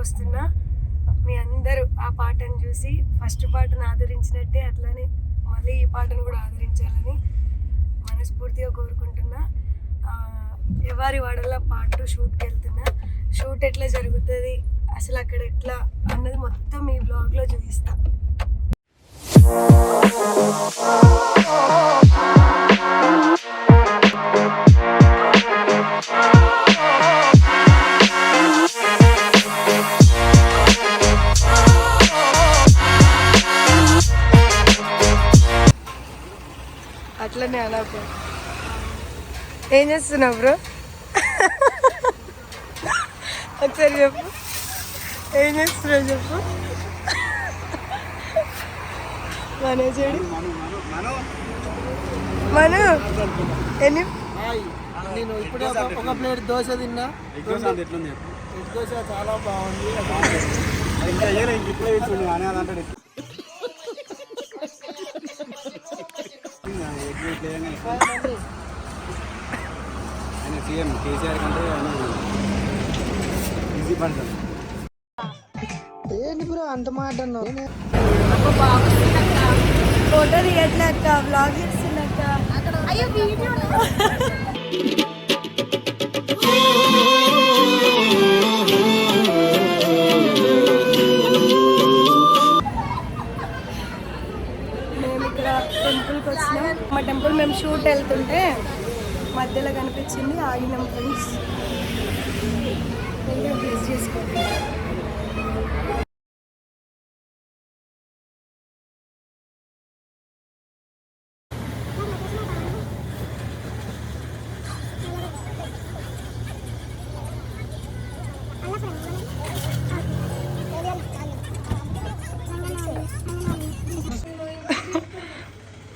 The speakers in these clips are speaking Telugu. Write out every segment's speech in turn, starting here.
వస్తున్నా. మీ అందరూ ఆ పాటను చూసి ఫస్ట్ పాటను ఆదరించినట్టే అట్లానే మళ్ళీ ఈ పాటను కూడా ఆదరించాలని మనస్ఫూర్తిగా కోరుకుంటున్నా. ఎవరి వాడల్లో పార్ట్ 2 షూట్కి వెళ్తున్నా. షూట్ ఎట్లా జరుగుతుంది, అసలు అక్కడ ఎట్లా అన్నది మొత్తం ఈ బ్లాగ్లో చూపిస్తా. అట్లనే అనకు. ఏం చేస్తున్నావు బ్రో? ఒకసారి చెప్పు, ఏం చేస్తున్నావు చెప్పు. మనోజుడు మను ఎన్ని నేను ఇప్పుడు ఒక ప్లేట్ దోశ తిన్నా. దోశ చాలా బాగుంది. సీఎం కేసీఆర్ కంటే ఈజీ పర్సన్. ఏంటి బ్రో అంత మాట అన్నావు? ఫోటో తీయట్లేక వ్లాగ్ చేస్తున్నక్క. అయ్యో వీడియో మేము ఇక్కడ టెంపుల్కి వచ్చినాం. మా టెంపుల్ మేము షూట్ వెళ్తుంటే మధ్యలో కనిపించింది, ఆగినాం ఫ్రెండ్స్. ప్లేస్ చేసుకోండి.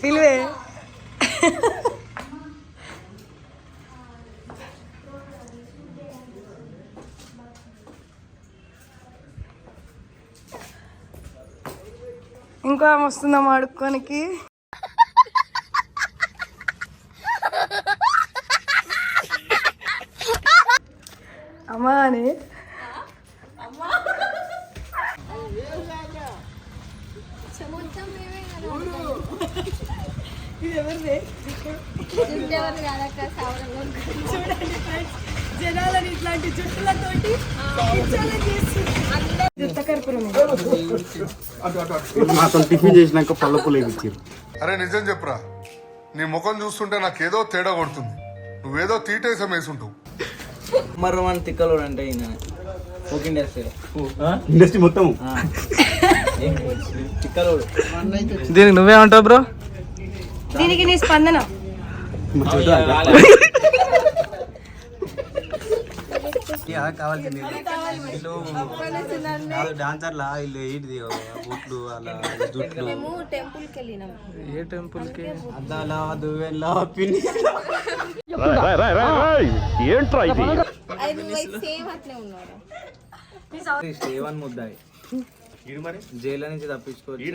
పిలువే. ఇంకో ఆమె వస్తుందమ్మా అడుక్కోనికి. అమ్మా అని జనాలని ఇట్లాంటి జుట్టులతోటి టిఫిన్ చేసినాక పళ్ళపులు ఇచ్చారు. అరే నిజం చెప్పురా, నీ ముఖం చూస్తుంటే నాకేదో తేడా కొడుతుంది. నువ్వేదో తీటేసం వేసుంటావు. మరి మన తిక్కలోడు అంటే ఇండస్ట్రీ మొత్తం తిక్కలోడు. దీనికి నువ్వేమంటావు బ్రో? దీనికి నీ స్పందన. కావాల్సింది వీళ్ళు డాన్సర్లా, వీళ్ళు ఏంటిది బూట్లు అలా జుట్లు. ఏ టెంపుల్ కి? అద్దాలా దువ్వెల్లా పిన్ని సేవన్ ముద్దాయి జైల్లో నుంచి తప్పించుకోవచ్చు.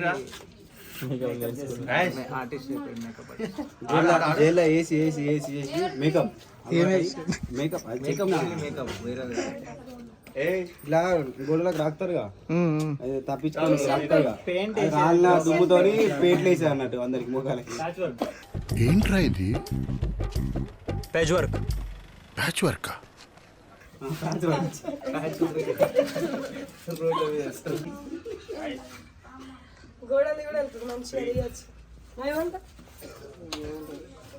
జైల్లో AC AC AC AC makeup makeup makeup makeup వేరే ఇలా గోడలకు రాస్తారుగా, తప్పించుకొని రాస్తారుగా. రాళ్ళ దుమ్ముతోని పేట్లు వేసారు అన్నట్టు అందరికి ముఖాలకి. ఏంట్రా ఇది? Patch work. Patch work. గోడలు కూడా వెళ్తుంది మంచిగా తీయచ్చు. ఏమంటా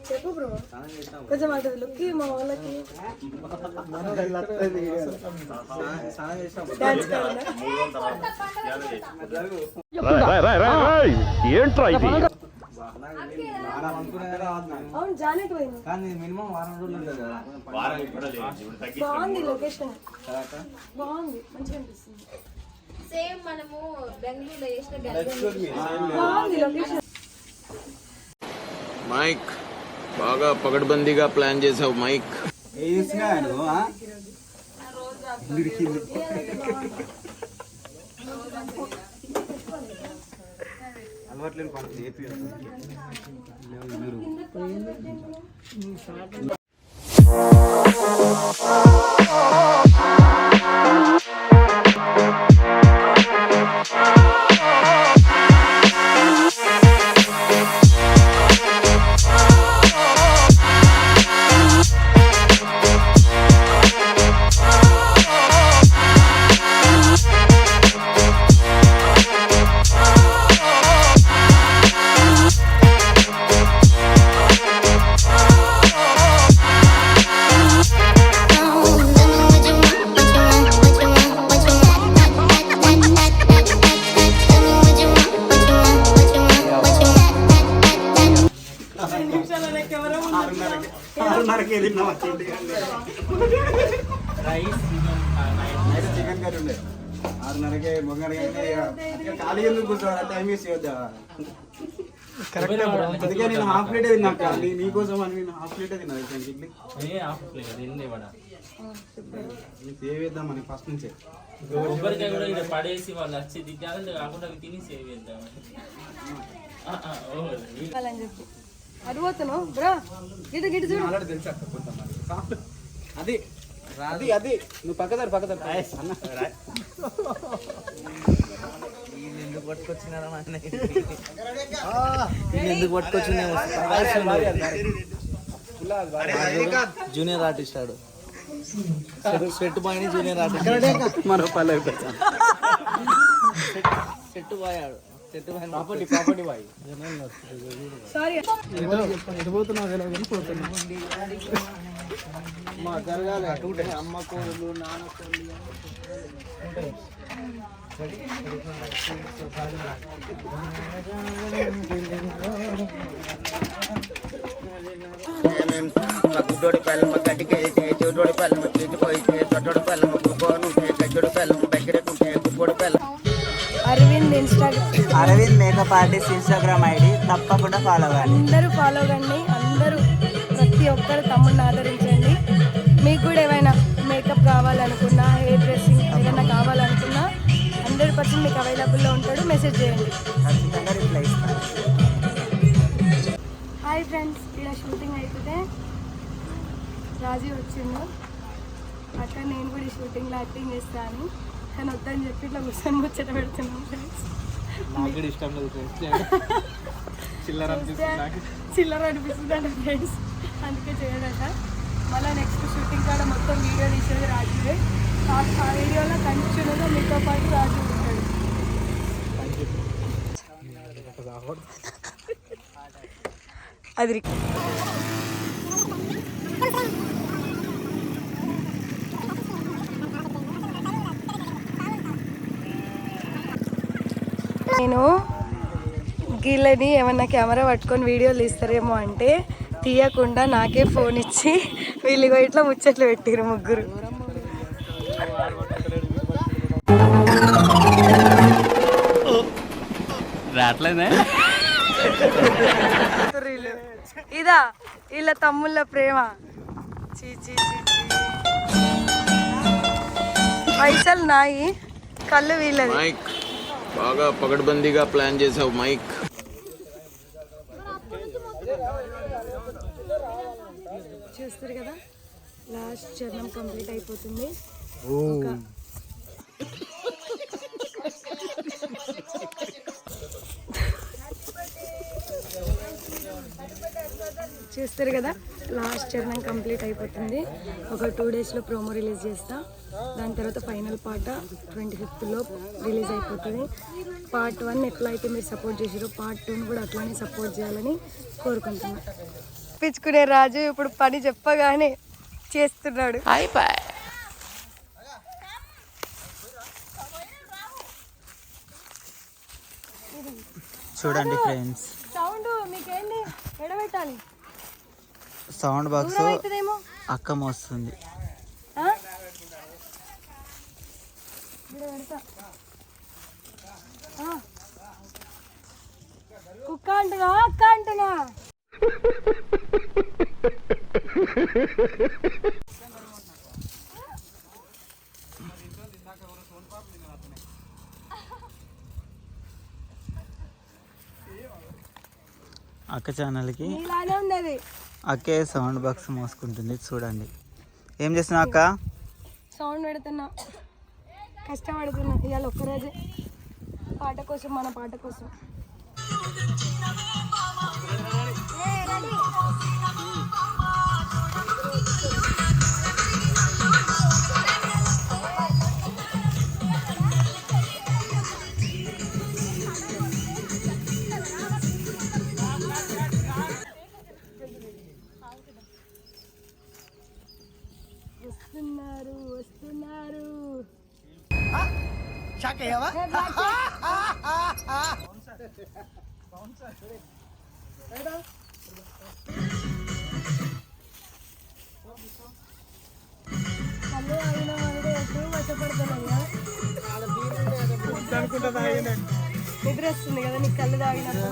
చెప్పు బ్రో, కొంచెం అటు లుక్కి మా వాళ్ళకి ఏంట్రా ఇది? అవును జానెట్ పోయింది. మినిమం వారం రోజులు ఉంటుంది కదా. బాగుంది లొకేషన్, బాగుంది, మంచిగా అనిపిస్తుంది. సేమ్ మనము బెంగళూరులో చేసిన బాగుంది లొకేషన్. మైక్ బాగా పగడ్బందీగా ప్లాన్ చేసావు మైక్. అలవాట్లేని పని ఏపీ చికెన్ కర్రీ ఉండే 6:30కే మొగనగా ఖాళీ ఎందుకు కూర్చోవాలి టైం వేస్ట్ చేయొద్దా అందుకే నేను హాఫ్ ప్లేటే తిన్నా నీకోసం అని నేను హాఫ్ ప్లేటే తిన్నా ఇడ్లీ సేవ్ చేద్దామని ఫస్ట్ నుంచే కొబ్బరికాయ కూడా ఇక్కడ పడేసి వాళ్ళు వచ్చి దిద్దాలని కాకుండా అవి తిని సేవ్ చేద్దామని అని చెప్పి అడిపోతున్నావు బ్రా గిట గిట చూడు ఆల్రెడీ తెలుసు అక్క కొంతమంది అది అది అది నువ్వు పక్కదారు అన్న ఎందుకు పట్టుకొచ్చిన జూనియర్ ఆర్టిస్ట్ ఆడు సెట్ బాయ్ జూనియర్ ఆర్టిస్ట్ మరో పల్లె సెట్ బాయ్ ఆడు set boy property boy sorry మా జరగాలి అమ్మ కోళ్ళు నాన్న కోళ్ళు గుడ్డోడి పల్లెమ్మ గడ్డికేసి చెవిటోడి పల్లెమ్మ చేతిపోయితే తొట్టోడి పల్లెమ్మ కుక్కోనుంటే గజ్జోడి పల్లెమ్మ దగ్గరకుంటే కుక్కోడి పల్లెమ్మ. Arvind makeup artist Instagram ID తప్పకుండా ఫాలో అవ్వాలి. అందరూ ఫాలో కండి. అందరూ ప్రతి ఒక్కరు తమ్ముడిని ఆదరించండి. మీకు కూడా ఏమైనా మేకప్ కావాలనుకున్నా హెయిర్ డ్రెస్సింగ్ ఏదైనా కావాలనుకున్నా 100% మీకు అవైలబుల్లో ఉంటాడు. మెసేజ్ చేయండి. ఖచ్చితంగా రిప్లై ఇస్తాను. హాయ్ ఫ్రెండ్స్, ఇలా షూటింగ్ అయిపోతే రాజీ వచ్చిండు. అక్కడ నేను కూడా ఈ షూటింగ్లో యాక్టింగ్ చేస్తాను కానీ వద్దని చెప్పి ఇట్లా కూర్చొని ముచ్చట పెడుతున్నాం ఫ్రెండ్స్. చిల్లర అనిపిస్తుంది అంట ఫ్రెండ్స్, అందుకే చేయడట. మళ్ళీ నెక్స్ట్ షూటింగ్ కాడ మొత్తం వీడియో తీసేది రాజువే. ఆ వీడియోలో కంటిన్యూగా మీతో పాటు రాజు ఉంటాడు. అది నేను వీళ్ళని ఏమన్నా కెమెరా పట్టుకొని వీడియోలు తీస్తారేమో అంటే తీయకుండా నాకే ఫోన్ ఇచ్చి వీళ్ళు ఇట్లా ముచ్చట్లు పెట్టారు ముగ్గురు. ఇదా వీళ్ళ తమ్ముళ్ళ ప్రేమ. చీ చీ చీ పైసలు నాయి, కళ్ళు వీళ్ళది. మైక్ బాగా పగడ్బందీగా ప్లాన్ చేసావు మైక్. చూస్తారు కదా, లాస్ట్ చరణం కంప్లీట్ అయిపోతుంది. చూస్తారు కదా, లాస్ట్ చరణం కంప్లీట్ అయిపోతుంది. ఒక 2 డేస్లో ప్రోమో రిలీజ్ చేస్తా. దాని తర్వాత ఫైనల్ పాట 25th రిలీజ్ అయిపోతుంది. పార్ట్ 1 ఎట్లా అయితే మీరు సపోర్ట్ చేసారో పార్ట్ 2 కూడా అట్లానే సపోర్ట్ చేయాలని కోరుకుంటున్నాను. పిచ్చుకునే రాజు ఇప్పుడు పని చెప్పగానే చేస్తున్నాడు. చూడండి ఫ్రెండ్స్, సౌండ్ మీకేంటి ఎడబెట్టాలి? సౌండ్ బాక్స్ అవుతుందేమో. అక్క మోస్తుంది. కుక్క అంటున్నా అక్క అంటున్నా. అక్క ఛానల్కి ఇలానే ఉంది. అక్కే సౌండ్ బాక్స్ మోసుకుంటుంది. చూడండి ఏం చేస్తున్నావు అక్క? సౌండ్ పెడుతున్నా, కష్టపడుతున్నా. ఇవాళ ఒక్కరోజే పాట కోసం, మన పాట కోసం. వస్తున్నారు వస్తున్నారు. కళ్ళు తాగిన వాళ్ళు ఎప్పుడు మచ్చపడుతున్నాయా అనుకుంటా తాగినా. నిద్ర వస్తుంది కదా నీకు కళ్ళు తాగినప్పుడు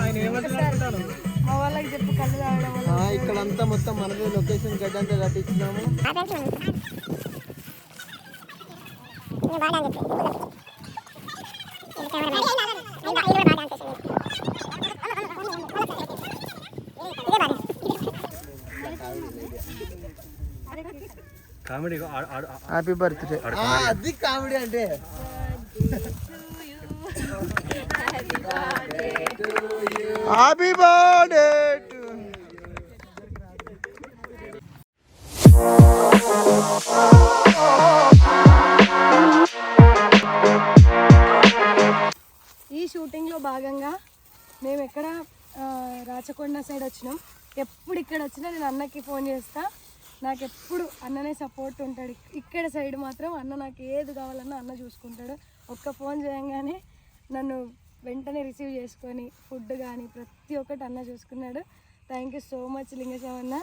ఆయన ఏమంటున్నాడు? మా వాళ్ళకి చెప్పు కళ్ళు తాగడం వల్ల ఇక్కడంతా మొత్తం మనదే లొకేషన్ గడ్డ అంతా కట్టించినాము. Comedy happy birthday. అది కామెడీ అంటే హ్యాపీ బర్త్డే టు ఈ షూటింగ్లో భాగంగా మేము ఎక్కడ రాచకొండ సైడ్ వచ్చినాం. ఎప్పుడు ఇక్కడ వచ్చినా నేను అన్నకి ఫోన్ చేస్తా. నాకు ఎప్పుడు అన్ననే సపోర్ట్ ఉంటాడు. ఇక్కడ సైడ్ మాత్రం అన్న నాకు ఏది కావాలన్నా అన్న చూసుకుంటాడు. ఒక్క ఫోన్ చేయంగానే నన్ను వెంటనే రిసీవ్ చేసుకొని ఫుడ్ కానీ ప్రతి ఒక్కటి అన్న చూసుకున్నాడు. Thank you so much Lingaswamy అన్న.